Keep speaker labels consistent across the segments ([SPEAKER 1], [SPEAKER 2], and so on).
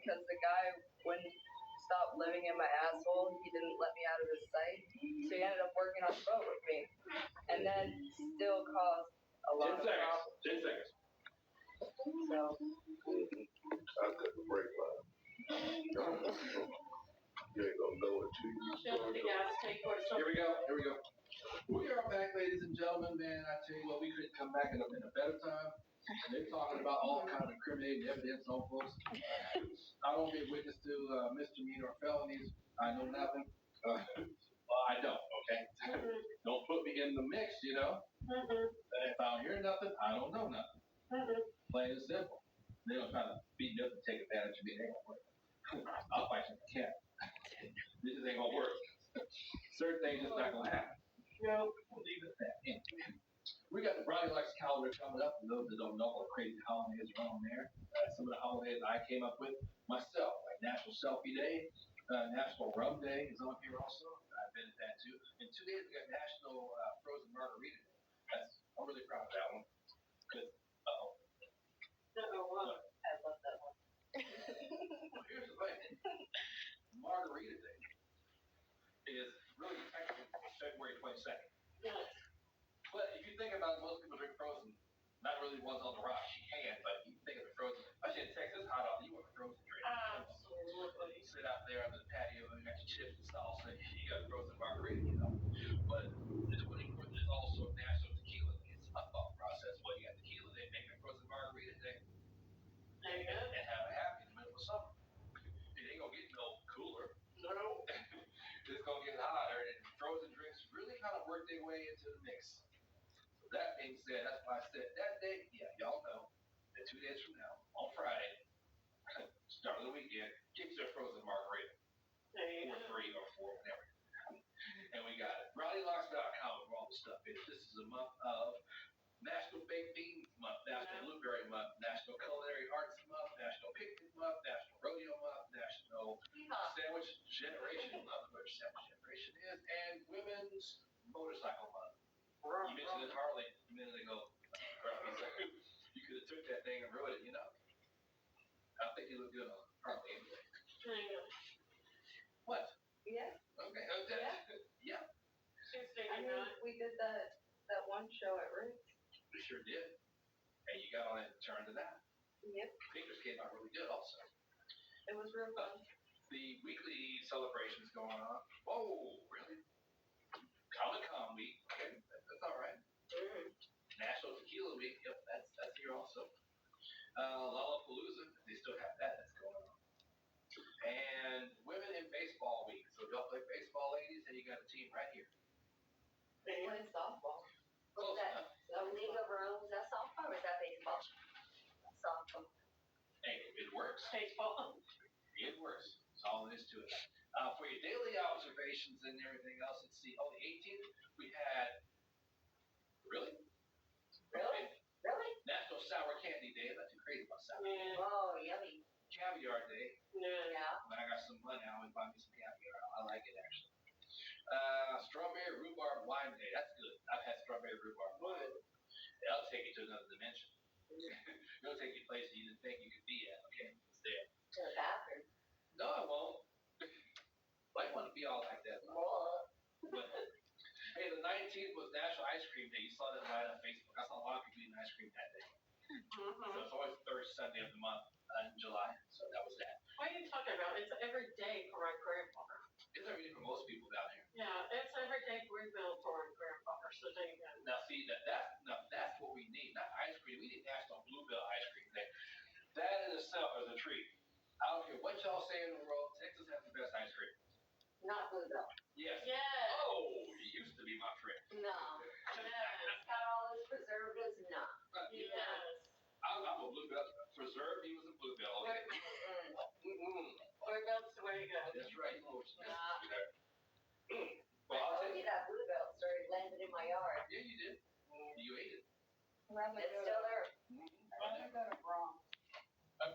[SPEAKER 1] because the guy wouldn't stop living in my asshole. He didn't let me out of his sight. So he ended up working on the boat with me. And then still caused a lot of problems.
[SPEAKER 2] 10 seconds.
[SPEAKER 1] So.
[SPEAKER 3] I cut the brake line. You ain't gonna know it till you start.
[SPEAKER 2] Here we go. We are back, ladies and gentlemen. Man, I tell you what, we couldn't come back in a better time. They're talking about all kind of incriminating evidence on folks. I don't be a witness to misdemeanor or felonies. I know nothing. Well, I don't, okay? Don't put me in the mix, you know? If I don't hear nothing, I don't know nothing. Plain and simple. They're going to try to beat me up and take advantage of me. They ain't going to work. I'll fight you if I can. This just ain't going to work. Certain things just not going to happen. We'll leave it at that. We got the Brownie Likes calendar coming up. For those that don't know what crazy holidays are on there. Some of the holidays I came up with myself, like National Selfie Day, National Rum Day is on here also. I've been at that too. And 2 days we got National Frozen Margarita Day. I'm really proud of that one. Cause
[SPEAKER 1] What? I love that one.
[SPEAKER 2] well, here's the thing. Margarita Day is really technically February 22nd. But if you think about it, most people drink frozen, not really ones on the rocks. You can, but you think of the frozen. Especially in Texas, hot out, you want a frozen drink. Absolutely. You sit out there on the patio and you got your chips and salsa, you got a frozen margarita, you know. But the 24th is also National Tequila Day. It's a thought process. Well, you got tequila day, make a frozen margarita day. There you go. And have a happy in the middle of summer. It ain't gonna get no cooler. No. It's gonna get hotter, and frozen drinks really kind of work their way into the mix. That being said, that's why I said that day, yeah, y'all know that 2 days from now, on Friday, start of the weekend, get your frozen margarita. Or 3 or 4, whatever. And we got it. RowdyLocks.com where all the stuff is. This is a month of National Baked Beans Month, National Blueberry Month, National Culinary Arts Month, National Picnic Month, National Rodeo Month, National Sandwich Generation Month, which Sandwich Generation is, and Women's Motorcycle Month. You mentioned it Harley a minute ago. You could have took that thing and ruined it, you know. I think you look good on Harley anyway. What?
[SPEAKER 1] Yeah.
[SPEAKER 2] Okay. Yeah.
[SPEAKER 1] I mean, we did that one show at Rick's.
[SPEAKER 2] We sure did. And you got on it and turned to that.
[SPEAKER 1] Yep.
[SPEAKER 2] Pictures came out really good also.
[SPEAKER 1] It was real fun.
[SPEAKER 2] The weekly celebrations going on. Oh, really? Comic-Con week. Okay, that's all right. National Tequila Week. Yep, that's here also. Lollapalooza. They still have that. That's going on. And Women in Baseball Week. So if y'all play baseball, ladies, and you got a team right here.
[SPEAKER 1] What is softball?
[SPEAKER 2] Close enough.
[SPEAKER 4] A league of our own. Is that softball or is that baseball? Softball.
[SPEAKER 2] Hey, it works.
[SPEAKER 4] Baseball.
[SPEAKER 2] It works. That's all there is to it. For your daily observations and everything else, let's see. Oh, the 18th, we had. Really?
[SPEAKER 4] Really?
[SPEAKER 2] National Sour Candy Day. I'm not too crazy about sour candy.
[SPEAKER 4] Oh, yummy.
[SPEAKER 2] Caviar Day.
[SPEAKER 4] Yeah.
[SPEAKER 2] When I got some money, I always buy me some caviar. I like it actually. Strawberry Rhubarb Wine Day. That's good. I've had strawberry rhubarb wine. That'll take you to another dimension. It'll take you places you didn't think you could be at. Okay, it's there.
[SPEAKER 4] To the bathroom.
[SPEAKER 2] No, I won't. Might want to be all like that. But, hey, the 19th was National Ice Cream Day. You saw that right on Facebook. I saw a lot of people eating ice cream that day. So it's always the third Sunday of the month in July. So that was that.
[SPEAKER 5] What are you talking about? It's every day for my grandfather.
[SPEAKER 2] It's every day for most people down here.
[SPEAKER 5] Yeah, it's every day for my grandfather. So there you go.
[SPEAKER 2] Now see that's what we need. Not ice cream. We need National Bluebell Ice Cream Day. That in itself is a treat. I don't care what y'all say in the world. Texas has the best ice cream.
[SPEAKER 4] Not Bluebell.
[SPEAKER 2] Yes.
[SPEAKER 5] Yes.
[SPEAKER 2] Oh, you used to be my friend.
[SPEAKER 4] No. Yes. Got all those preservatives? No.
[SPEAKER 5] Yes.
[SPEAKER 2] I'm a Bluebell. Preserved, he was a Bluebell. Okay.
[SPEAKER 5] Bluebell's the way to go.
[SPEAKER 2] That's right. You know what you
[SPEAKER 4] Well, I told you that Bluebell started landing in my yard.
[SPEAKER 2] Yeah, you did. You ate it.
[SPEAKER 4] It's still there.
[SPEAKER 1] I'm gonna go to Bronx.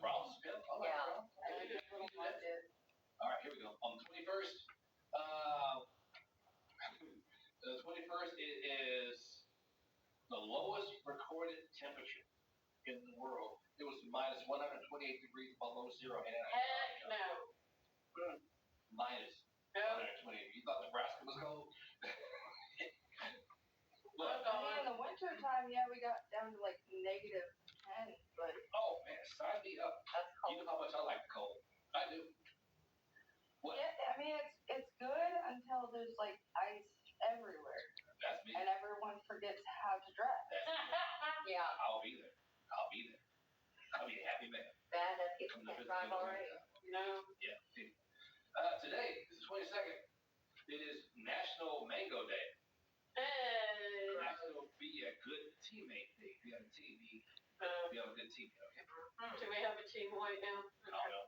[SPEAKER 2] Browns is good. I like
[SPEAKER 4] Yeah.
[SPEAKER 2] Browns.
[SPEAKER 1] I think it's a little budget.
[SPEAKER 2] All right, here we go. On the 21st, the 21st is the lowest recorded temperature in the world, it was minus 128 degrees below zero. And
[SPEAKER 5] Heck no.
[SPEAKER 2] minus
[SPEAKER 5] No.
[SPEAKER 2] 128. You thought Nebraska was cold? But,
[SPEAKER 1] I mean, in the winter time, yeah, we got down to like -10, but
[SPEAKER 2] oh man, sign me up.
[SPEAKER 1] that's
[SPEAKER 2] You know how much I like the cold. I do. What?
[SPEAKER 1] Yeah, I mean, it's good until there's like ice everywhere,
[SPEAKER 2] That's me.
[SPEAKER 1] and everyone forgets how to dress.
[SPEAKER 4] Yeah,
[SPEAKER 2] I'll be there. I'll be there. I'll be a happy man.
[SPEAKER 4] bad that people
[SPEAKER 2] Come to
[SPEAKER 4] can't
[SPEAKER 2] visit
[SPEAKER 4] drive
[SPEAKER 2] me
[SPEAKER 4] already.
[SPEAKER 5] No.
[SPEAKER 2] Yeah. See. Today is the 22nd. It is National Mango Day.
[SPEAKER 5] Hey.
[SPEAKER 2] National Be a Good Teammate Day. Be on a team. Be on a good team. Okay.
[SPEAKER 5] Do we have a team white now?
[SPEAKER 2] No.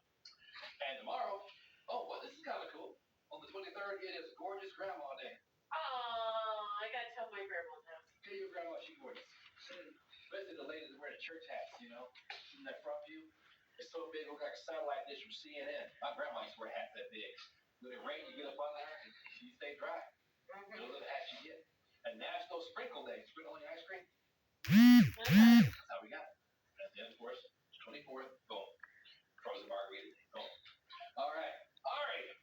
[SPEAKER 2] And tomorrow, oh, well, this is kind of cool. On the 23rd, it is Gorgeous Grandma Day.
[SPEAKER 5] Oh, I gotta tell my grandma that.
[SPEAKER 2] Tell your grandma she's gorgeous. Especially the ladies wearing the church hats, you know, in that front view. It's so big, it looks like a satellite dish from CNN. My grandma used to wear hats that big. When it rains, you get up on there, and you stay dry. Those are the hats you get. And National Sprinkle Day. Sprinkle on your ice cream. That's how we got it. And then, of course, 24th, boom. Frozen margarita day. Boom. All right. Ari,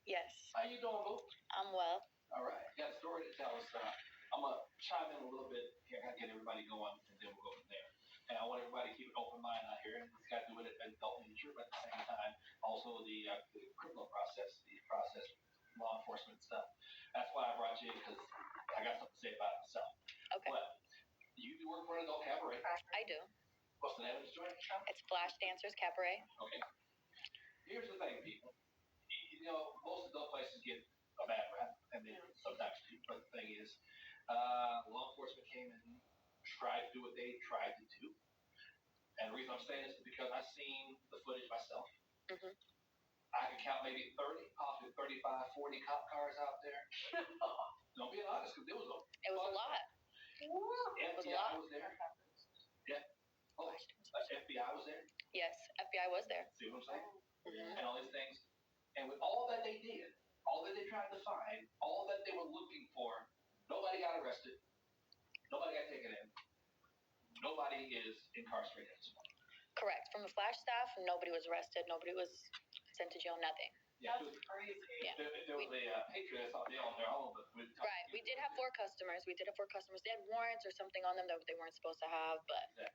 [SPEAKER 6] Yes,
[SPEAKER 2] how you doing, boo?
[SPEAKER 6] I'm well.
[SPEAKER 2] All right. Got a story to tell us. I'm going to chime in a little bit here, kind of get everybody going, and then we'll go from there. And I want everybody to keep an open mind out here. And it's got to do with adult nature, but at the same time, also the criminal process, law enforcement stuff. That's why I brought you in, because I got something to say about it myself.
[SPEAKER 6] Okay,
[SPEAKER 2] But you do work for an adult cabaret.
[SPEAKER 6] I do.
[SPEAKER 2] What's the name of the joint?
[SPEAKER 6] It's Flash Dancers Cabaret.
[SPEAKER 2] Okay. Here's the thing, people. You know, most adult places get a bad rap, and they sometimes do. But the thing is, law enforcement came in, tried to do what they tried to do. And the reason I'm saying this is because I've seen the footage myself.
[SPEAKER 6] Mhm.
[SPEAKER 2] I can count maybe 30, possibly 35, 40 cop cars out there. No, being honest, because there was a
[SPEAKER 6] It was a lot.
[SPEAKER 2] FBI
[SPEAKER 6] was a lot.
[SPEAKER 2] was there. Yeah. Oh, FBI was there.
[SPEAKER 6] Yes, FBI was there.
[SPEAKER 2] See what I'm saying?
[SPEAKER 6] Mhm.
[SPEAKER 2] And all these things. And with all that they did, all that they tried to find, all that they were looking for, nobody got arrested. Nobody got taken in. Nobody is incarcerated at this point.
[SPEAKER 6] Correct. From the Flash staff, nobody was arrested. Nobody was sent to jail. Nothing.
[SPEAKER 2] Yeah,
[SPEAKER 5] That's crazy.
[SPEAKER 6] Yeah.
[SPEAKER 2] There was a Patriots out there on their own, but
[SPEAKER 6] Right. We did have 4 customers. They had warrants or something on them that they weren't supposed to have, but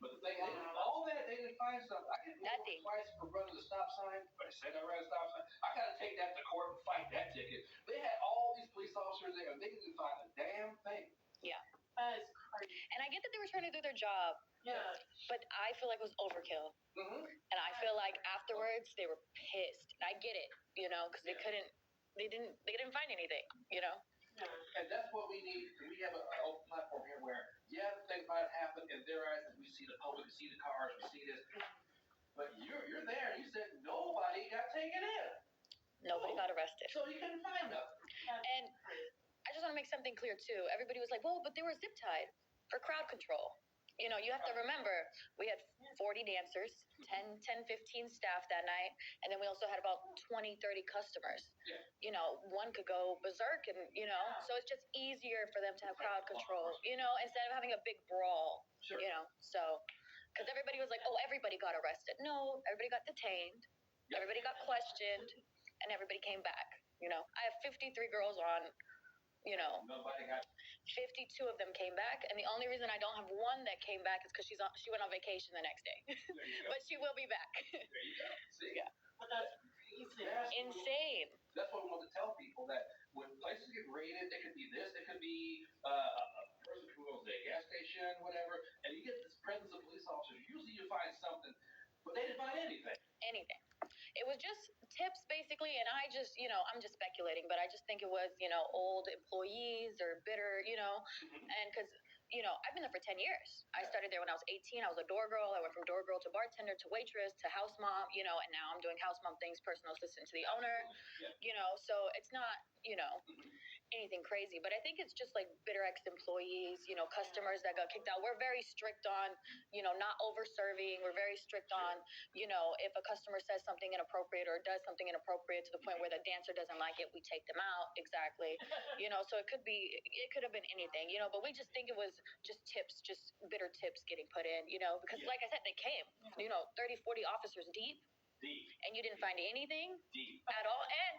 [SPEAKER 2] But the thing is, all that they didn't find something. I get
[SPEAKER 6] Nothing.
[SPEAKER 2] twice for running the stop sign, but I said I ran a stop sign. I gotta take that to court and fight that ticket. They had all these police officers there, and they didn't find a damn thing.
[SPEAKER 5] That is crazy.
[SPEAKER 6] and I get that they were trying to do their job,
[SPEAKER 5] Yeah.
[SPEAKER 6] but I feel like it was overkill.
[SPEAKER 2] Mm-hmm.
[SPEAKER 6] And I feel like afterwards they were pissed. And I get it, because they didn't find anything,
[SPEAKER 5] Yeah.
[SPEAKER 2] And that's what we need. We have an open platform here where, yeah, the thing might happen in their eyes, and we see the public, we see the cars, we see this. But you're there, and you said nobody got taken in.
[SPEAKER 6] Nobody got arrested.
[SPEAKER 2] So you couldn't find nothing.
[SPEAKER 6] And I just want to make something clear too. Everybody was like, well, but they were zip tied for crowd control. You have to remember, we had 40 dancers, 10, 15 staff that night, and then we also had about 20, 30 customers.
[SPEAKER 2] Yeah.
[SPEAKER 6] One could go berserk and, so it's just easier for them to have crowd control, instead of having a big brawl,
[SPEAKER 2] Sure.
[SPEAKER 6] So, because everybody was like, oh, everybody got arrested. No, everybody got detained, everybody got questioned, and everybody came back. I have 53 girls on,
[SPEAKER 2] Nobody got.
[SPEAKER 6] 52 of them came back, and the only reason I don't have one that came back is because she went on vacation the next day.
[SPEAKER 2] There you go.
[SPEAKER 6] But she will be back.
[SPEAKER 2] There you go. See?
[SPEAKER 6] Yeah.
[SPEAKER 5] But that's crazy.
[SPEAKER 6] Insane.
[SPEAKER 2] That's what we want to tell people, that when places get raided, it could be this, it could be a person who goes to a gas station, whatever, and you get this presence of police officers. Usually you find something, but they didn't find anything.
[SPEAKER 6] Anything. It was just tips, basically, and I just, I'm just speculating, but I just think it was, old employees or bitter, and because, I've been there for 10 years. I started there when I was 18. I was a door girl. I went from door girl to bartender to waitress to house mom, and now I'm doing house mom things, personal assistant to the owner,
[SPEAKER 2] Yeah.
[SPEAKER 6] so it's not, anything crazy, but I think it's just like bitter ex-employees, customers that got kicked out. We're very strict on, not over-serving. We're very strict on, if a customer says something inappropriate or does something inappropriate to the point where the dancer doesn't like it, we take them out. Exactly. So it could have been anything, but we just think it was just tips, just bitter tips getting put in, because like I said, they came, 30, 40 officers deep. And you didn't find anything at all. And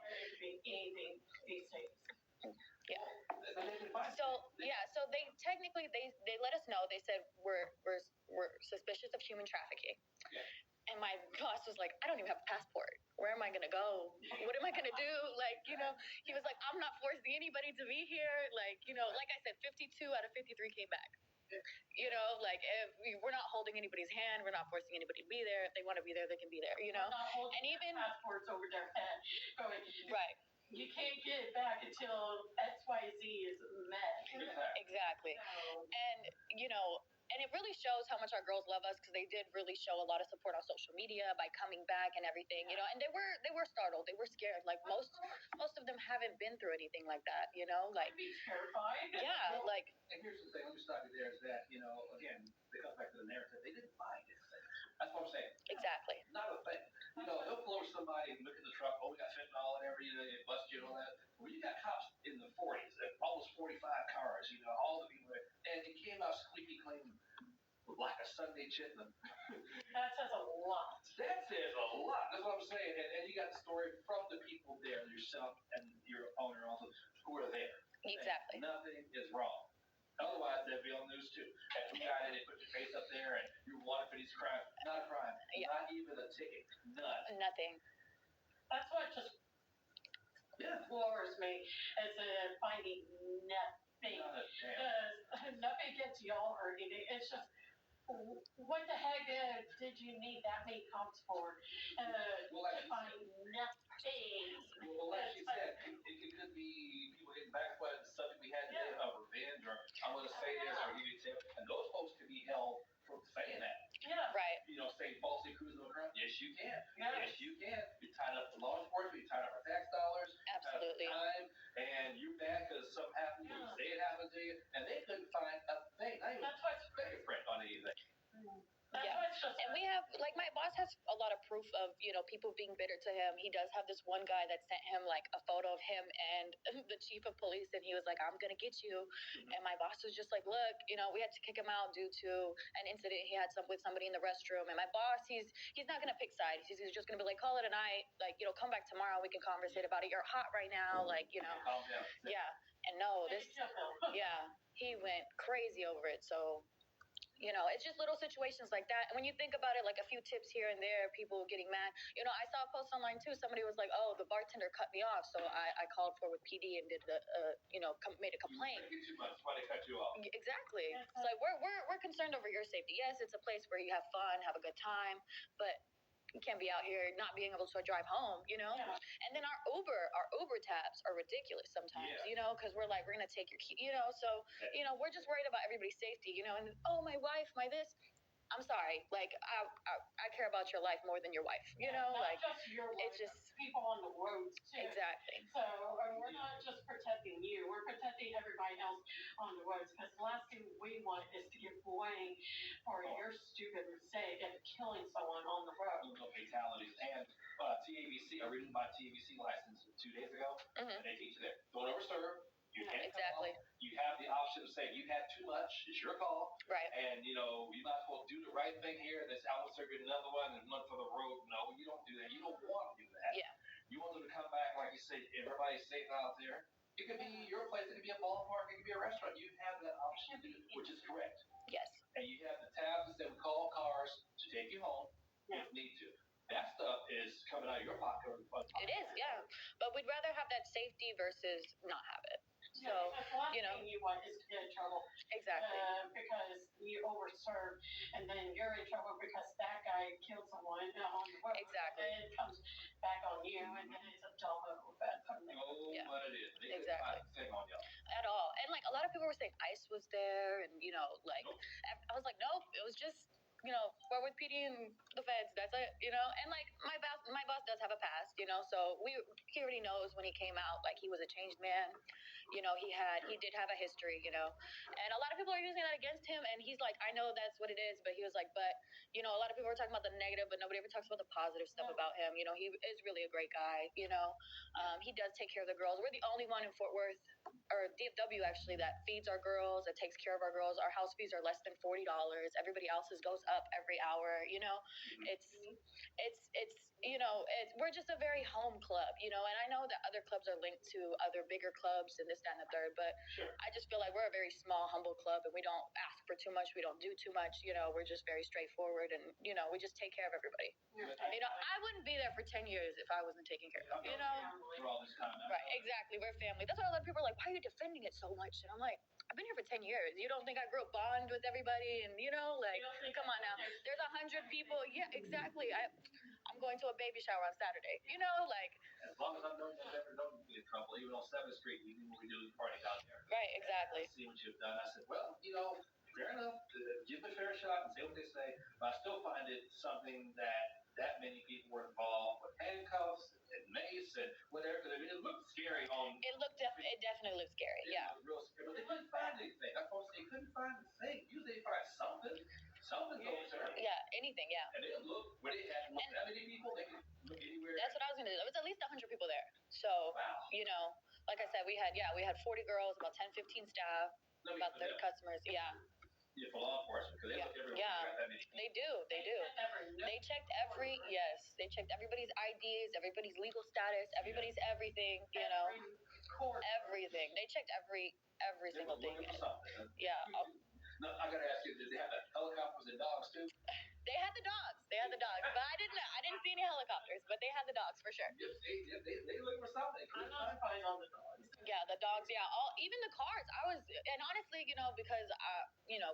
[SPEAKER 5] anything these days.
[SPEAKER 6] yeah. So they technically they let us know. They said we're suspicious of human trafficking.
[SPEAKER 2] Yeah.
[SPEAKER 6] And my boss was like, I don't even have a passport. Where am I gonna go? What am I gonna do? Like, he was like, I'm not forcing anybody to be here. Like, like I said, 52 out of 53 came back. Like if we're not holding anybody's hand, we're not forcing anybody to be there. If they want to be there, they can be there.
[SPEAKER 5] We're not holding
[SPEAKER 6] and even
[SPEAKER 5] passports over their head. Going,
[SPEAKER 6] right.
[SPEAKER 5] You can't get it back until XYZ is met.
[SPEAKER 6] Exactly.
[SPEAKER 5] So,
[SPEAKER 6] And and it really shows how much our girls love us, because they did really show a lot of support on social media by coming back and everything, and they were startled, they were scared, like most of them haven't been through anything like that, like
[SPEAKER 5] I'd be terrified.
[SPEAKER 6] yeah,
[SPEAKER 2] Well,
[SPEAKER 6] like
[SPEAKER 2] and here's the thing, let me stop you there, is that, again, it comes back to the narrative. They didn't find anything. That's what I'm saying.
[SPEAKER 6] exactly.
[SPEAKER 2] Not a thing. They'll floor somebody and look at the truck, oh, we got fentanyl and everything, they bust you and all that. Well, you got cops in the 40s, almost 45 cars, all the people there, and it came out squeaky clean like a Sunday chitlin.
[SPEAKER 5] That says a lot.
[SPEAKER 2] That says a lot. That's what I'm saying. And you got the story from the people there, yourself and your owner also, who are there.
[SPEAKER 6] Exactly.
[SPEAKER 2] And nothing is wrong. Otherwise, they'd be on the news too. And you got it, they put your face up there, and you're wanted for these crimes. Not a crime.
[SPEAKER 6] Yeah.
[SPEAKER 2] Not even a ticket. None.
[SPEAKER 6] Nothing.
[SPEAKER 5] That's what just floors me, is finding nothing.
[SPEAKER 2] Not a damn.
[SPEAKER 5] Nothing against y'all or anything. It's just, what the heck did you need that many cops for? To find nothing.
[SPEAKER 2] Well, like she said, it could be people getting backfire, the subject we had today about revenge, or I'm going to say this, or give you a tip. And those folks could be held for saying that.
[SPEAKER 5] Yeah.
[SPEAKER 6] Right.
[SPEAKER 2] Saying falsely accusing of a crime. Yes, you can.
[SPEAKER 5] Yeah.
[SPEAKER 2] Yes, you can. You're tied up to law enforcement, you're tied up for tax dollars,
[SPEAKER 6] Absolutely.
[SPEAKER 2] you're tied up for time, and you're mad because something happened, you say it happened to you, and they couldn't find a thing. Not even
[SPEAKER 5] That's what's
[SPEAKER 2] a fingerprint on anything.
[SPEAKER 5] That's
[SPEAKER 6] Yeah.
[SPEAKER 5] what's just.
[SPEAKER 6] And we have, like, my boss has a lot of proof of, people being bitter to him. He does have this one guy that sent him, like, a photo of him and the chief of police, and he was like, I'm gonna get you. And my boss was just like, look, we had to kick him out due to an incident he had with somebody in the restroom. And my boss, he's not gonna pick sides. He's just gonna be like, call it a night. Like, come back tomorrow. We can conversate about it. You're hot right now. Like,
[SPEAKER 2] Calm down.
[SPEAKER 6] Yeah. And no, yeah, he went crazy over it. So, it's just little situations like that. And when you think about it, like a few tips here and there, people getting mad. I saw a post online too. Somebody was like, oh, the bartender cut me off. So I called forward PD and did made a complaint.
[SPEAKER 2] You too much. Why they cut you off?
[SPEAKER 6] Exactly. It's like, we're concerned over your safety. Yes, it's a place where you have fun, have a good time, but you can't be out here not being able to drive home,
[SPEAKER 5] Yeah.
[SPEAKER 6] And then our Uber tabs are ridiculous sometimes, because we're like, we're going to take your key, so, we're just worried about everybody's safety, and, oh, my wife, my this. I'm sorry, like, I care about your life more than your wife,
[SPEAKER 5] Not
[SPEAKER 6] like,
[SPEAKER 5] just your life,
[SPEAKER 6] it's just
[SPEAKER 5] people on the roads too.
[SPEAKER 6] exactly.
[SPEAKER 5] So we're not just protecting you, we're protecting everybody else on the roads, because the last thing we want is to get blamed for your stupid mistake and killing someone on the road.
[SPEAKER 2] No fatalities. And TABC, I renewed my TABC license 2 days ago, and they teach you that. Don't overserve. You can't
[SPEAKER 6] Exactly.
[SPEAKER 2] You have the option to say you had too much. It's your call.
[SPEAKER 6] Right.
[SPEAKER 2] And you might as well do the right thing here. And this officer get another one and run for the road. No, you don't do that. You don't want to do that.
[SPEAKER 6] Yeah.
[SPEAKER 2] You want them to come back, like you say, everybody's safe out there. It could be your place. It could be a ballpark. It could be a restaurant. You have that option to do, which is correct.
[SPEAKER 6] Yes.
[SPEAKER 2] And you have the tabs that we call cars to take you home if need to. That stuff is coming out of your pocket.
[SPEAKER 6] It is, yeah. But we'd rather have that safety versus not have it. So,
[SPEAKER 5] the last thing you want is to get in trouble.
[SPEAKER 6] Exactly.
[SPEAKER 5] Because you overserve, and then you're in trouble because that guy killed someone on the road.
[SPEAKER 6] Exactly.
[SPEAKER 5] And it comes back on you, and then it's a domino effect from there.
[SPEAKER 6] Yeah.
[SPEAKER 2] What it is. They
[SPEAKER 6] Exactly.
[SPEAKER 2] didn't find a thing on y'all.
[SPEAKER 6] At all. And like a lot of people were saying ICE was there, and like I was like, nope, it was just forward PD and the feds. That's it, And like my boss does have a past, So he already knows when he came out, like he was a changed man. He did have a history, And a lot of people are using that against him, and he's like, I know that's what it is, but he was like, but a lot of people are talking about the negative, but nobody ever talks about the positive stuff about him. He is really a great guy. He does take care of the girls. We're the only one in Fort Worth or DFW actually that feeds our girls, that takes care of our girls. Our house fees are less than $40. Everybody else's goes up every hour. We're just a very home club, And I know that other clubs are linked to other bigger clubs and this, that, and the third, but I just feel like we're a very small, humble club, and we don't ask for too much. We don't do too much. We're just very straightforward, and we just take care of everybody. I wouldn't be there for 10 years if I wasn't taking care of them.
[SPEAKER 2] For all this time.
[SPEAKER 6] Right, exactly. We're family. That's why a lot of people are like, why are you defending it so much? And I'm like, I've been here for 10 years. You don't think I grew a bond with everybody? And, come on now. There's 100 people. Yeah, exactly. I'm going to a baby shower on Saturday.
[SPEAKER 2] As long as I'm never known to be in trouble, even on 7th Street, even when we do the party down there.
[SPEAKER 6] Right, exactly.
[SPEAKER 2] I see what you've done. I said, well, fair enough. Give them a fair shot and see what they say. But I still find it something that many people were involved with handcuffs and mace and whatever. I mean, it looked scary
[SPEAKER 6] It definitely looked scary. Yeah.
[SPEAKER 2] It was real scary. But they couldn't find anything. I thought they couldn't find a thing. Usually they find something. Something's over there.
[SPEAKER 6] Yeah, anything, yeah.
[SPEAKER 2] And they look, when they had that many people, they could look anywhere.
[SPEAKER 6] That's what I was going to do. There was at least 100 people there. So,
[SPEAKER 2] wow.
[SPEAKER 6] Like I said, we had 40 girls, about 10, 15 staff, about 30 customers. Yeah.
[SPEAKER 2] Yeah, for law enforcement, because they look everywhere.
[SPEAKER 6] Yeah,
[SPEAKER 2] that many people.
[SPEAKER 6] They do. They checked everybody's IDs, everybody's legal status, everybody's everything, everything. They checked every single thing. Yeah.
[SPEAKER 2] No, I gotta ask you, did they have the helicopters and dogs too?
[SPEAKER 6] They had the dogs, but I didn't see any helicopters, but they had the dogs for sure.
[SPEAKER 2] Yes, they look for something.
[SPEAKER 5] I'm not surprised on the dogs.
[SPEAKER 6] Yeah, the dogs, even the cars. And honestly, because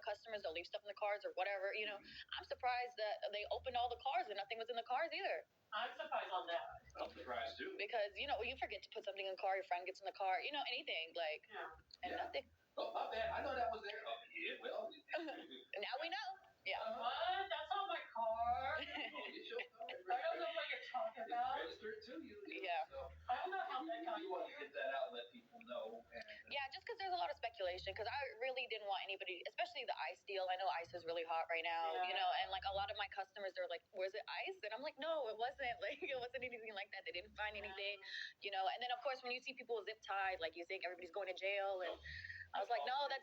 [SPEAKER 6] customers will leave stuff in the cars or whatever, I'm surprised that they opened all the cars and nothing was in the cars either.
[SPEAKER 5] I'm surprised on that.
[SPEAKER 2] I'm surprised too.
[SPEAKER 6] Because, you forget to put something in the car, your friend gets in the car, anything, and nothing.
[SPEAKER 2] Oh, my bad. I know that was there. Oh, yeah, well.
[SPEAKER 6] Now we know. Yeah.
[SPEAKER 5] What? That's on my car.
[SPEAKER 2] It's your car.
[SPEAKER 5] I don't know what you're talking about.
[SPEAKER 2] It's registered to you.
[SPEAKER 6] Yeah.
[SPEAKER 2] So
[SPEAKER 5] I don't know how that got
[SPEAKER 2] you want to get that out and let people know.
[SPEAKER 6] Yeah, just because there's a lot of speculation, because I really didn't want anybody, especially the ICE deal. I know ICE is really hot right now, and like a lot of my customers, they're like, was it ICE? And I'm like, no, it wasn't. Like, it wasn't anything like that. They didn't find anything, And then, of course, when you see people zip tied, like you think everybody's going to jail, and I was like, no, that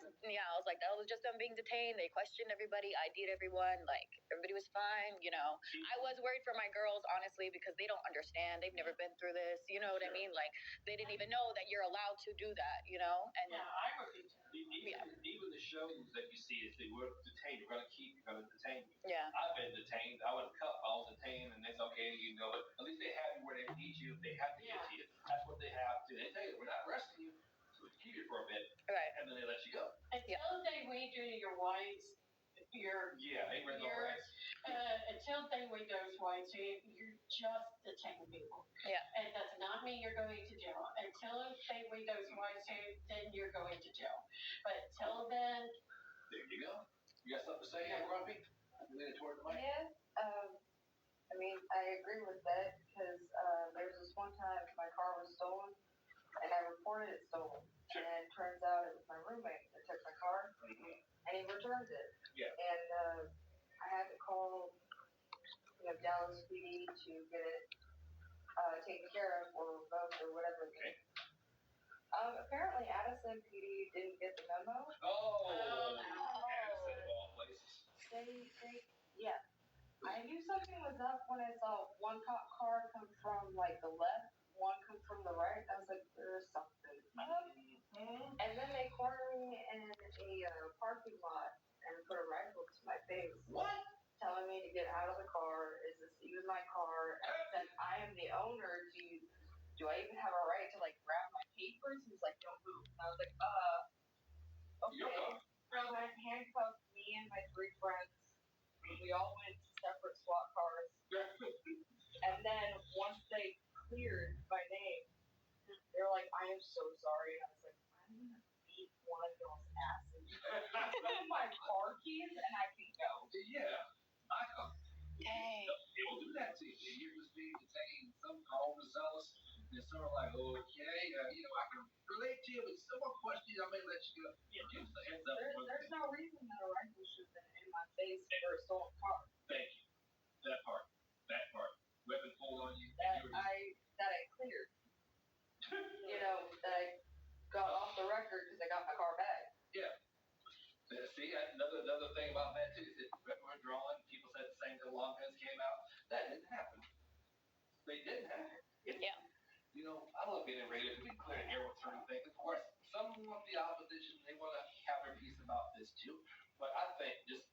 [SPEAKER 6] was just them being detained. They questioned everybody, ID'd everyone, like everybody was fine, I was worried for my girls, honestly, because they don't understand. They've never been through this, you know what I mean? Like, they didn't even know that you're allowed to do that, And
[SPEAKER 5] I would be too.
[SPEAKER 2] Even the shows that you see, if they were detained, we're going to detain you.
[SPEAKER 6] Yeah.
[SPEAKER 2] I've been detained. I was cuffed. I was detained, and it's okay, but at least they have you where they need you. If they have to get to you, that's what they have to. They tell you, we're not arresting you. We'll keep you for a bit.
[SPEAKER 6] Right.
[SPEAKER 2] And then they let you go.
[SPEAKER 5] Until they read you your rights,
[SPEAKER 2] they read the rights.
[SPEAKER 5] Until they read those rights, you're just detaining people.
[SPEAKER 6] Yeah.
[SPEAKER 5] And does not mean you're going to jail. Until they read those rights, then you're going to jail. But until then,
[SPEAKER 2] there you go. You got something to say, Grumpy? Lean it toward the mic.
[SPEAKER 1] Yeah. I agree with that because there was this one time my car was stolen and I reported it stolen.
[SPEAKER 2] Sure.
[SPEAKER 1] And it turns out it was my roommate that took my car and he returned it.
[SPEAKER 2] Yeah.
[SPEAKER 1] And I had to call Dallas PD to get it taken care of or revoked or whatever.
[SPEAKER 2] Okay.
[SPEAKER 1] Apparently Addison PD didn't get the memo.
[SPEAKER 2] Oh. Addison of all places.
[SPEAKER 1] Yeah. I knew something was up when I saw one cop car come from like the left, one come from the right. I was like, there's something up. And then they cornered me in a parking lot and put a rifle to my face.
[SPEAKER 2] What?
[SPEAKER 1] Telling me to get out of the car. Is this even my car? And since I am the owner, do I even have a right to like grab my papers? He's like, don't move. And I was like, okay. So they handcuffed me and my 3 friends. We all went to separate SWAT cars. And then once they cleared my name, they were like, I am so sorry. And I was like, I'm gonna beat one of y'all's asses. Give me my car keys and I can go.
[SPEAKER 2] Yeah.
[SPEAKER 1] police for a stolen car.
[SPEAKER 2] Thank you. That part. Weapon pulled on you.
[SPEAKER 1] That I cleared. That I got off the record because I got my car back.
[SPEAKER 2] Yeah. See, another thing about that too is that weapon were drawn. People said the same thing. Long guns came out. That didn't happen. They didn't happen.
[SPEAKER 6] Yeah.
[SPEAKER 2] I love being in radio to be clear and hear what's certain things. Of course, some want the opposition. They want to have their piece about this too. But I think just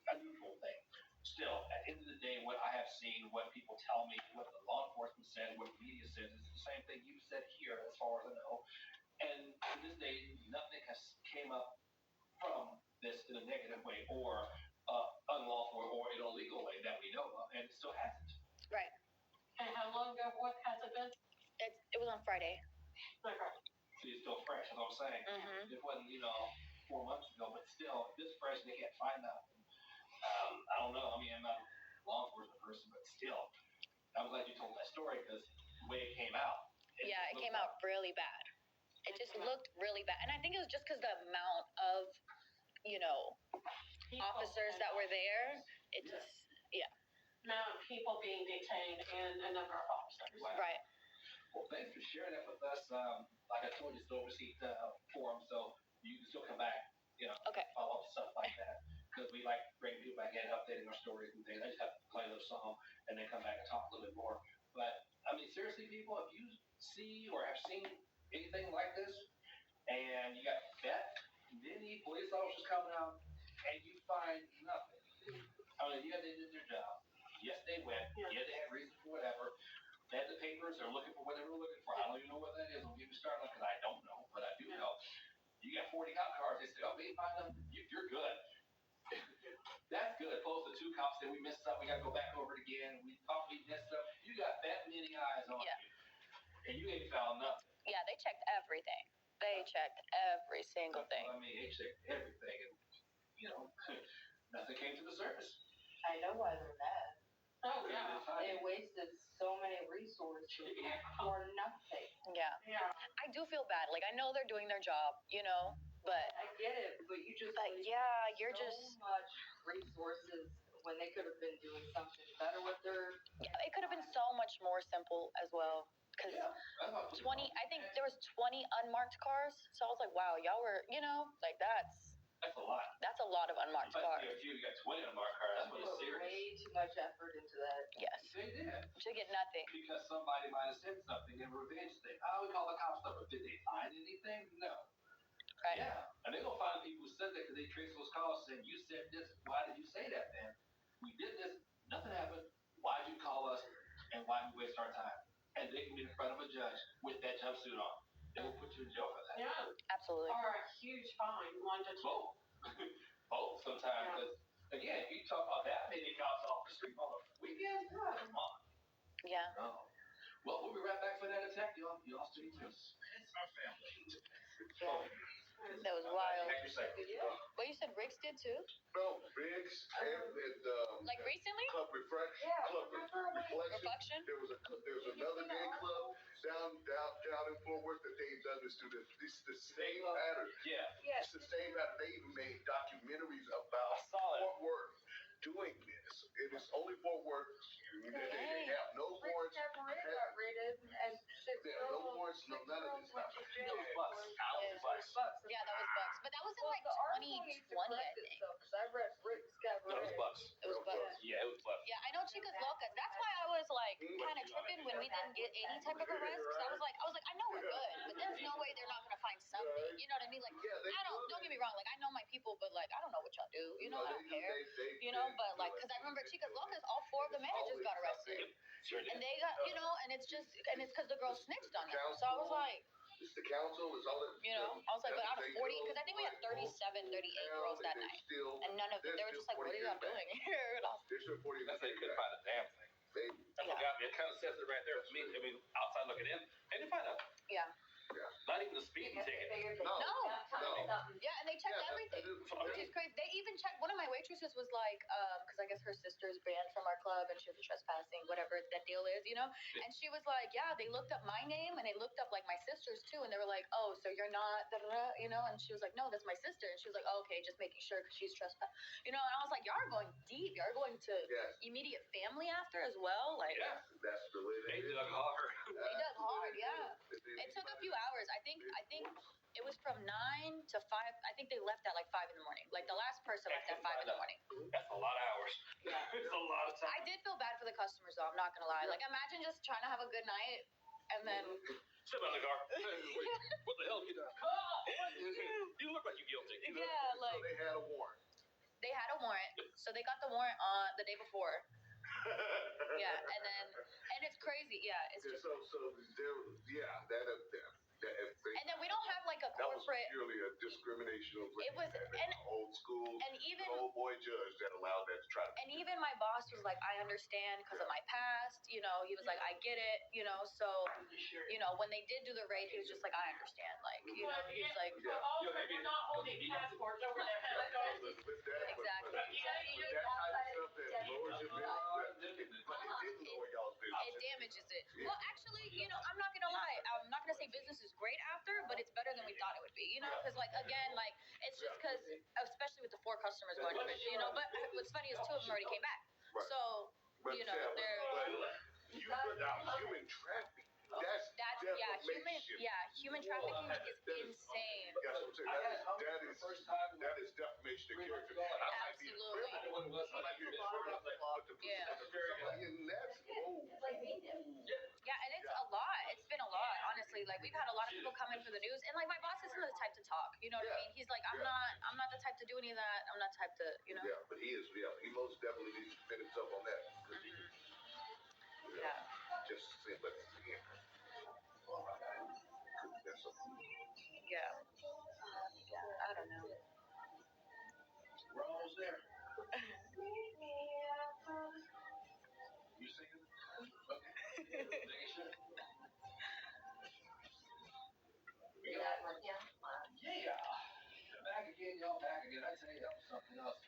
[SPEAKER 2] a neutral thing. Still, at the end of the day, what I have seen, what people tell me, what the law enforcement said, what the media says, is the same thing you said here, as far as I know. And to this day, nothing has came up from this in a negative way or unlawful or an illegal way that we know of, and it still hasn't.
[SPEAKER 6] Right.
[SPEAKER 5] And how long ago? What has it been?
[SPEAKER 6] It was on Friday.
[SPEAKER 5] Okay.
[SPEAKER 2] See, it's still fresh, as I was saying.
[SPEAKER 6] Mm-hmm.
[SPEAKER 2] It wasn't, 4 months ago, but still, this fresh, they can't find nothing. I don't know. I mean, I'm not a law enforcement person, but still, I'm glad you told that story because the way it came out.
[SPEAKER 6] It came out really bad. It just looked really bad. And I think it was just because the amount of, officers that were there, it just,
[SPEAKER 5] Amount of people being detained and a number of officers.
[SPEAKER 2] Wow.
[SPEAKER 6] Right.
[SPEAKER 2] Well, thanks for sharing that with us. Like I told you, it's the overseas forum, so you can still come back,
[SPEAKER 6] Okay.
[SPEAKER 2] follow up stuff like that. Because we like to bring people back in, updating our stories and things. I just have to play a little song and then come back and talk a little bit more. But, I mean, seriously, people, if you see or have seen anything like this, and you got theft, then the police officers coming out, and you find nothing. I mean, yeah, they did their job. Yes, they went. Yeah, they had reason for whatever. They had the papers. They're looking for what they were looking for. I don't even know what that is. Don't get me started because I don't know, but I do know. You got 40 cop cars. They say, oh, we find them. You're good. That's good. Opposed to 2 cops say we missed something. We got to go back over it again. We thought we missed something. You got that many eyes on you, and you ain't found nothing.
[SPEAKER 6] Yeah, they checked everything. They checked every single thing.
[SPEAKER 2] I mean, they checked everything, and nothing came to the surface.
[SPEAKER 1] I know why they're mad.
[SPEAKER 5] Oh, yeah.
[SPEAKER 1] They wasted so many resources for nothing.
[SPEAKER 6] Yeah.
[SPEAKER 5] Yeah.
[SPEAKER 6] I do feel bad. Like, I know they're doing their job, but.
[SPEAKER 1] I get it, but you just
[SPEAKER 6] you're
[SPEAKER 1] so
[SPEAKER 6] just.
[SPEAKER 1] much resources when they could have been doing something better with their.
[SPEAKER 6] Yeah, it could have been so much more simple as well. Because 20, I think there was 20 unmarked cars. So I was like, wow, y'all were,
[SPEAKER 2] That's a lot.
[SPEAKER 6] that's a lot of unmarked cars.
[SPEAKER 2] You got 20 unmarked cars. That's what it's serious.
[SPEAKER 1] Way too much effort into that.
[SPEAKER 6] Yes.
[SPEAKER 2] They did.
[SPEAKER 6] To get nothing.
[SPEAKER 2] Because somebody might have said something in a revenge thing. Oh, we call the cops up. But did they find anything? No.
[SPEAKER 6] Right.
[SPEAKER 2] Yeah. And they're going to find people who said that because they traced those calls saying, you said this. Why did you say that then? We did this. Nothing happened. Why did you call us? And why did we waste our time? And they can be in front of a judge with that jumpsuit on. They will put you in jail for that.
[SPEAKER 5] Yeah.
[SPEAKER 6] Absolutely.
[SPEAKER 5] Or a huge fine, 1 to 2.
[SPEAKER 2] Both. Both sometimes. Because, again, you talk about that many cops off the street on a weekend? Come on.
[SPEAKER 6] Yeah.
[SPEAKER 2] No. Well, we'll be right back for that attack, y'all. Y'all stay tuned. It's our family.
[SPEAKER 6] That was wild.
[SPEAKER 2] Thank you, second.
[SPEAKER 6] But you said Riggs did too?
[SPEAKER 3] No, Biggs and
[SPEAKER 6] Like recently?
[SPEAKER 3] Club Reflection.
[SPEAKER 6] Reflection?
[SPEAKER 3] There was another gay club down in Fort Worth that they've done this to. It's the same pattern.
[SPEAKER 2] Yeah.
[SPEAKER 3] It's the same pattern. They even made documentaries about Fort Worth doing this. It is only Fort Worth. They have no warrants.
[SPEAKER 1] got raided and 6
[SPEAKER 3] Yeah,
[SPEAKER 1] girls.
[SPEAKER 3] no warrants, no none of this stuff.
[SPEAKER 2] Those bucks.
[SPEAKER 6] Yeah, that was Bucks. But that was in like 2020, I think.
[SPEAKER 1] Because I read Rick's got
[SPEAKER 2] That was
[SPEAKER 1] raided.
[SPEAKER 2] bucks.
[SPEAKER 6] It was Bucks.
[SPEAKER 2] Yeah, it was bucks.
[SPEAKER 6] Yeah, I know Chicas Locas. That's why I was like kind of tripping when we didn't get any type of arrest. Because I was like, I know we're good, but there's no way they're not gonna find something. You know what I mean? Like, don't get me wrong. Like, I know my people, but like, I don't know what y'all do. I don't care. But like, because I remember Chicas Locas, all 4 of the managers got arrested, and they got, and it's because the girl snitched on them. So I was like.
[SPEAKER 3] It's the council, it's all that.
[SPEAKER 6] I was like, but out of 40, because I think we had 37, 38 girls that night. And none of them, they were just like, what are y'all doing here? And I was,
[SPEAKER 3] They're still 40.
[SPEAKER 2] That's how you couldn't find a damn thing. That's what got me. It kind of says it right there to me. I mean, outside looking in, and you find out.
[SPEAKER 6] yeah.
[SPEAKER 2] Not even the speeding ticket.
[SPEAKER 6] No. Yeah, and they checked everything. Which is crazy. They even checked, one of my waitresses was like, because I guess her sister's banned from our club and she was trespassing, whatever that deal is, you know? And she was like, yeah, they looked up my name and they looked up like my sister's too. And they were like, oh, so you're not, da-da-da, you know? And she was like, no, that's my sister. And she was like, oh, okay, just making sure because she's trespassing. You know, and I was like, y'all are going deep. Y'all are going to immediate family after as well. Like,
[SPEAKER 3] that's the way
[SPEAKER 2] they dug hard.
[SPEAKER 6] They dug hard, yeah. It took a few hours. I think it was from 9 to 5. I think they left at like 5 in the morning. Like the last person left at 5 in the morning.
[SPEAKER 2] That's a lot of hours. It's a lot of time.
[SPEAKER 6] I did feel bad for the customers though. I'm not gonna lie. Like imagine just trying to have a good night and then.
[SPEAKER 2] Sit by the car. Wait, what the hell have you done? You look like you're guilty.
[SPEAKER 6] Yeah, like.
[SPEAKER 3] So they had a warrant.
[SPEAKER 6] They had a warrant, so they got the warrant on the day before. Yeah, and it's crazy. Yeah, it's just.
[SPEAKER 3] So there,
[SPEAKER 6] and then we don't have like a corporate.
[SPEAKER 3] That was purely a discrimination.
[SPEAKER 6] It was and
[SPEAKER 3] old school.
[SPEAKER 6] And even
[SPEAKER 3] old boy judge that allowed that to try to.
[SPEAKER 6] And even my boss was like, I understand because of my past. You know, he was like, I get it. You know, so you know when they did do the raid, he was just like, I understand. Like you know, he's like.
[SPEAKER 5] But also, we're not holding passports over their heads.
[SPEAKER 6] Exactly. It damages it. Well, actually, you know, I'm not gonna lie. I'm not gonna say business is great after, but it's better than we thought it would be. You know, because like again, like it's just because, especially with the 4 customers going to it, you know. But what's funny is 2 of them already came back.
[SPEAKER 3] Right.
[SPEAKER 6] So you know, they're.
[SPEAKER 3] You put out human trafficking. That's
[SPEAKER 6] human trafficking is insane.
[SPEAKER 3] That's what I'm saying. That is defamation of character.
[SPEAKER 6] Absolutely. Yeah, and it's a lot. It's been a lot, honestly. Like we've had a lot of people come in for the news, and like my boss isn't the type to talk. You know what I mean? He's like, I'm not the type to do any of that. I'm not the type to, you know.
[SPEAKER 3] Yeah, but he is. Yeah, he most definitely needs to defend himself on that.
[SPEAKER 6] Yeah.
[SPEAKER 3] Just say, but again.
[SPEAKER 6] Yeah. I don't know.
[SPEAKER 2] We're almost there. You singing? Okay. Yeah. Back again, y'all. Back again. I tell you, that was something else.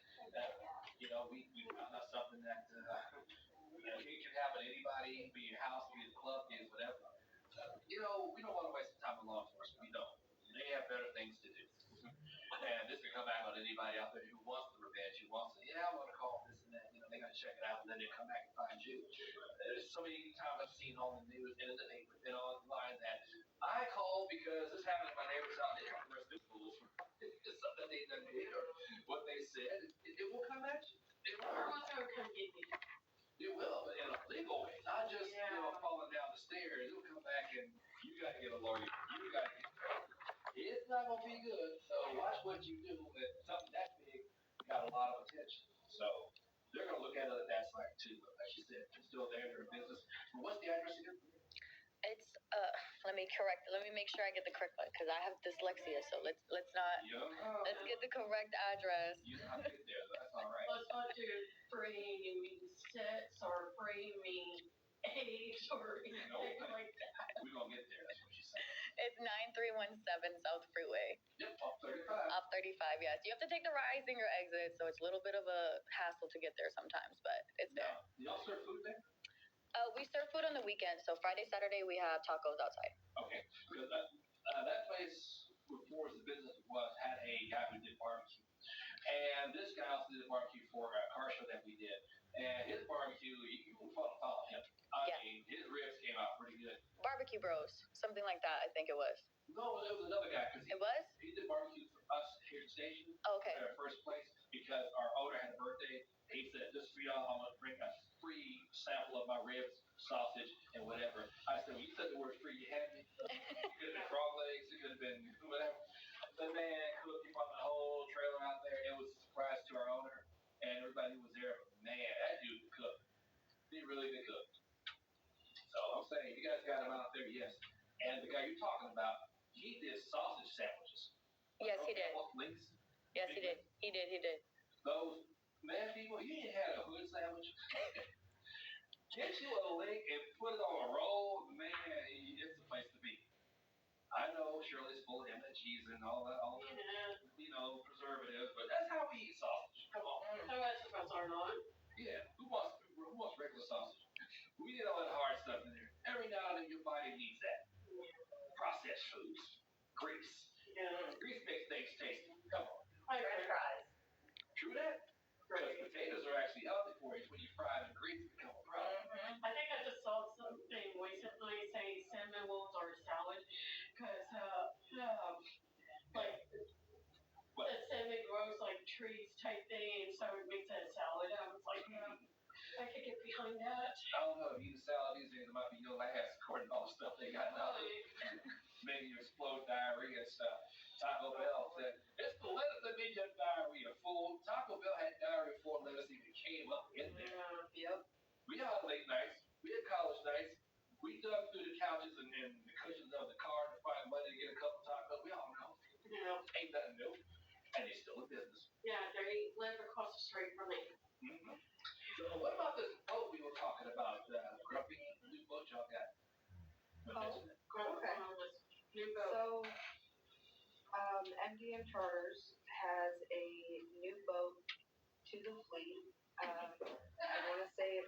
[SPEAKER 2] You know, we found out something that it can happen to anybody, be your house, be your club, be whatever. You know, we don't want to waste time with law enforcement. We don't. They have better things to do. And this can come back on anybody out there who wants the revenge, who wants to, I want to call this and that. You know, they got to check it out, and then they come back and find you. There's so many times I've seen on the news and in the paper and online that I called because this happened to my neighbors out there. Arrested fools for something that they done did or what they said. It will come at you. It will.
[SPEAKER 5] Also, come get me.
[SPEAKER 2] It will, but in a legal way, not just falling down the stairs. It will come back and you got to get a lawyer. You got to get. It's not gonna be good. So watch what you do. If something that big got a lot of attention, so they're gonna look at it that's like too. But like she said, it's still there. They're in business. What's the address again?
[SPEAKER 6] It's let me make sure I get the correct one because I have dyslexia. So let's not. Let's get the correct address.
[SPEAKER 2] You know how to get there. That's all right.
[SPEAKER 5] Let's not do free mean 6 or free mean 8 or anything like that.
[SPEAKER 2] We're gonna get there. That's what she said.
[SPEAKER 6] It's 9317 South Freeway.
[SPEAKER 2] Yep, off 35.
[SPEAKER 6] Off 35, yes. You have to take the rising or exit, so it's a little bit of a hassle to get there sometimes, but it's there.
[SPEAKER 2] Y'all serve food there?
[SPEAKER 6] We serve food on the weekends, so Friday, Saturday, we have tacos outside.
[SPEAKER 2] Okay, because that place before the business had a guy who did barbecue. And this guy also did a barbecue for a car show that we did. And his barbecue, you can follow him. I mean, his ribs came out pretty good.
[SPEAKER 6] Barbecue Bros, something like that, I think it was.
[SPEAKER 2] No, it was another guy.
[SPEAKER 6] It was?
[SPEAKER 2] He did barbecue for us here at the station.
[SPEAKER 6] Oh, okay.
[SPEAKER 2] At our first place, because our owner had a birthday. He said, just for y'all, I'm going to bring a free sample of my ribs, sausage, and whatever. I said, when you said the word free, you had me. It could have been frog legs. It could have been whatever. The man cooked. He brought the whole trailer out there. It was a surprise to our owner and everybody who was there. But man, that dude could cook. He really could cook. So I'm saying, you guys got him out there, yes. And the guy you're talking about, he did sausage sandwiches.
[SPEAKER 6] Yes, he did.
[SPEAKER 2] Links.
[SPEAKER 6] Yes, he did. He did.
[SPEAKER 2] Those man people, you ain't had a hood sandwich. Get you a link and put it on a roll, man. It's the place to be. I know Shirley's full of MSGs and all that, preservatives, but that's how we eat sausage. Come on.
[SPEAKER 5] So it's type thing, so it makes it a salad. I was like, I could get behind that.
[SPEAKER 2] I don't know if you eat a salad these days, it might be your last according to all the stuff they got now. Maybe you explode diarrhea and stuff. Taco Bell said, it's the lettuce that made your diarrhea full. Taco Bell had diarrhea before lettuce even came up in there.
[SPEAKER 1] Yep.
[SPEAKER 2] We had late nights. We had college nights. We dug through the couches and the cushions of the car to find money to get a couple tacos. We all know. Ain't nothing new. And they're still in business.
[SPEAKER 5] Yeah, they live across the street from me.
[SPEAKER 2] Mm-hmm. So what about this boat we were talking about? Grumpy, the new boat y'all got.
[SPEAKER 1] Okay.
[SPEAKER 5] New boat.
[SPEAKER 1] So, MDM Charters has a new boat to the fleet. I want to say it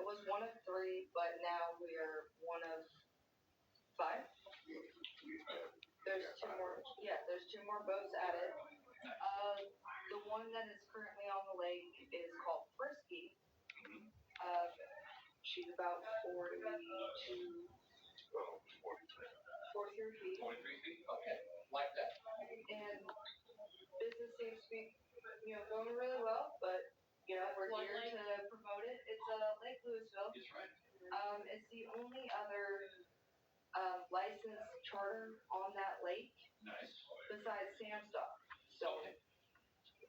[SPEAKER 1] was one of 3, but now we are one of 5. There's 2 more. Yeah, there's 2 more boats added. The one that is currently on the lake is called Frisky. She's about 42, 43 feet.
[SPEAKER 2] 43 feet. Okay, like that.
[SPEAKER 1] And business seems to be, going really well, but we're here to promote it. It's Lake Louisville.
[SPEAKER 2] That's right.
[SPEAKER 1] It's the only other licensed charter on that lake.
[SPEAKER 2] Nice.
[SPEAKER 1] Besides Sam's Dock. So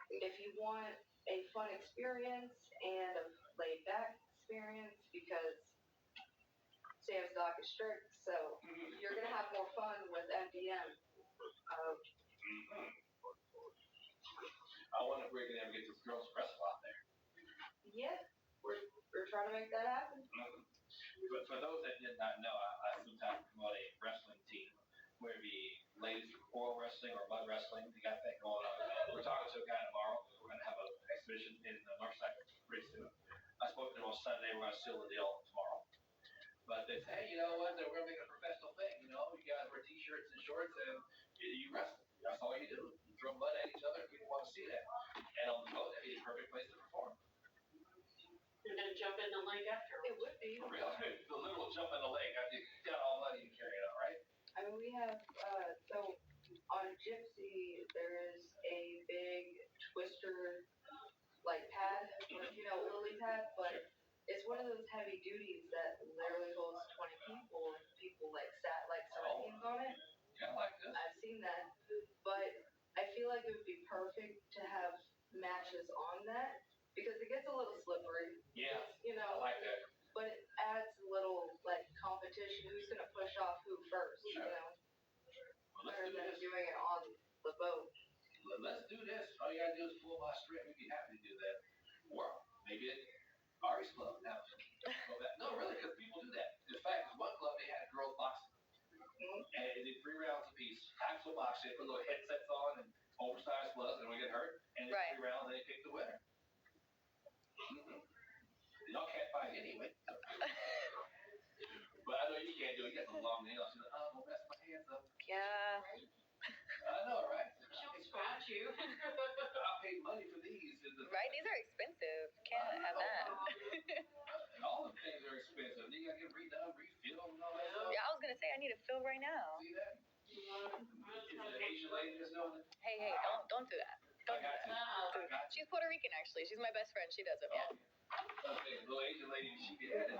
[SPEAKER 1] if you want a fun experience and a laid back experience, because Sam's Dock is strict, so you're gonna have more fun with MDM.
[SPEAKER 2] I wonder if we're gonna ever get this girls wrestle out there.
[SPEAKER 1] Yeah, we're trying to make that happen.
[SPEAKER 2] But for those that did not know, I sometimes promote a wrestling team, where it be ladies for wrestling or mud wrestling. We got that going on. We're talking to a guy tomorrow. We're gonna have an exhibition in Northside pretty soon. I spoke to them on Sunday. We're gonna seal the deal tomorrow. But they say, hey, you know what? We're gonna make it a professional thing. You guys wear t-shirts and shorts and you wrestle. That's all you do. You throw mud at each other. People want to see that. And on the boat, that'd be a perfect place to perform.
[SPEAKER 5] You're gonna jump in the lake after.
[SPEAKER 1] It would be.
[SPEAKER 2] For real, the literal jump in the lake. I think you got all muddy and carry it out, right?
[SPEAKER 1] I mean, we have so on Gypsy there is a big twister pad, lily pad, but it's one of those heavy duties that literally holds 20 people, and people sat like sardines on it.
[SPEAKER 2] Yeah, I like this.
[SPEAKER 1] I've seen that, but I feel like it would be perfect to have matches on that because it gets a little slippery.
[SPEAKER 2] Yeah, I like that.
[SPEAKER 1] But it adds a little competition. Who's gonna push off who first?
[SPEAKER 2] Well,
[SPEAKER 1] Rather than doing it on the boat.
[SPEAKER 2] Let's do this. All you gotta do is pull my string. We'd be happy to do that. Or maybe at Ari's club now. No, really, because people do that. In fact, one club they had girls boxing, and they did 3 rounds apiece. Actual boxing, they put little headsets on and oversized gloves, and we get hurt. And it's 3 rounds, and they pick the winner. Y'all can't fight anyway. But I know you can't do it. You got some long nails. You're like, oh, I'm gonna mess my hands up.
[SPEAKER 6] Yeah.
[SPEAKER 2] I know, right?
[SPEAKER 5] She'll scratch you.
[SPEAKER 2] I paid money for these.
[SPEAKER 6] Right? These are expensive. Can't have that.
[SPEAKER 2] And all the things are expensive. You gotta get redone, refilled, and all that stuff.
[SPEAKER 6] Yeah, I was gonna say I need a fill right now.
[SPEAKER 2] See that? Is it an Asian lady that's doing it?
[SPEAKER 6] Hey, don't do that. Don't do that.
[SPEAKER 2] I got you.
[SPEAKER 6] She's Puerto Rican actually. She's my best friend. She does it. Yeah.
[SPEAKER 2] Okay, little Asian lady, she be at it,